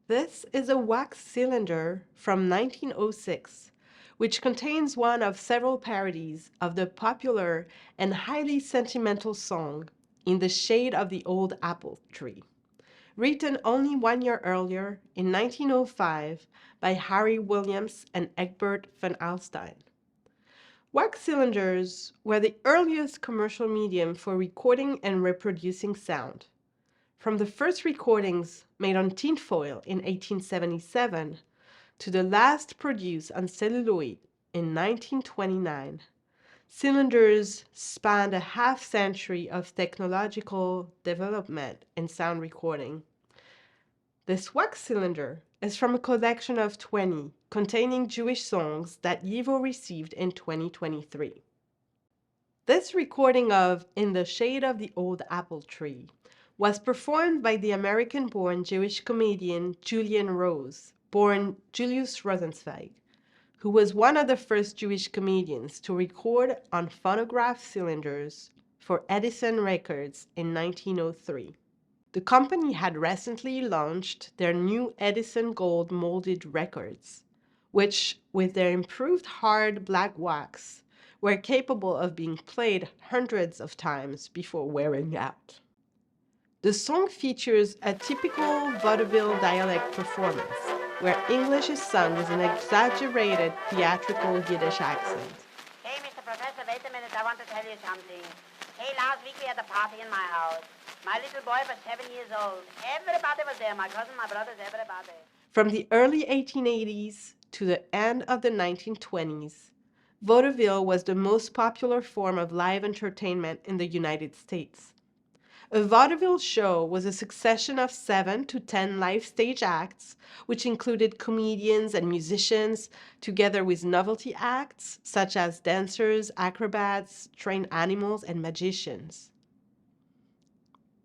This is a wax cylinder from 1906, which contains one of several parodies of the popular and highly sentimental song In the Shade of the Old Apple Tree, written only 1 year earlier in 1905 by Harry Williams and Egbert van Alstyne. Wax cylinders were the earliest commercial medium for recording and reproducing sound. From the first recordings made on tinfoil in 1877 to the last produced on celluloid in 1929, cylinders spanned a half-century of technological development in sound recording. This wax cylinder is from a collection of 20 containing Jewish songs that YIVO received in 2023. This recording of In the Shade of the Old Apple Tree was performed by the American-born Jewish comedian Julian Rose, born Julius Rosenzweig, who was one of the first Jewish comedians to record on phonograph cylinders for Edison Records in 1903. The company had recently launched their new Edison Gold molded records, which, with their improved hard black wax, were capable of being played hundreds of times before wearing out. The song features a typical vaudeville dialect performance, where English is sung with an exaggerated theatrical Yiddish accent. Hey, Mr. Professor, wait a minute, I want to tell you something. Hey, last week we had a party in my house. My little boy was 7 years old. Everybody was there, my cousin, my brothers, everybody. From the early 1880s to the end of the 1920s, vaudeville was the most popular form of live entertainment in the United States. A vaudeville show was a succession of 7 to 10 live stage acts, which included comedians and musicians, together with novelty acts such as dancers, acrobats, trained animals, and magicians.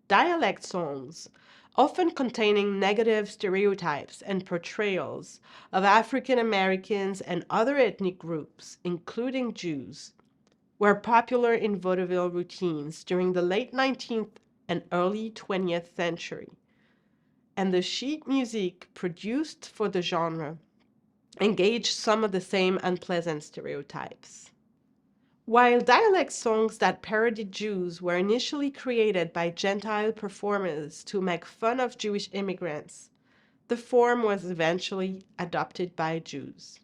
Dialect songs, often containing negative stereotypes and portrayals of African Americans and other ethnic groups, including Jews, were popular in vaudeville routines during the late 19th and early 20th century, and the sheet music produced for the genre engaged some of the same unpleasant stereotypes. While dialect songs that parodied Jews were initially created by Gentile performers to make fun of Jewish immigrants, the form was eventually adopted by Jews.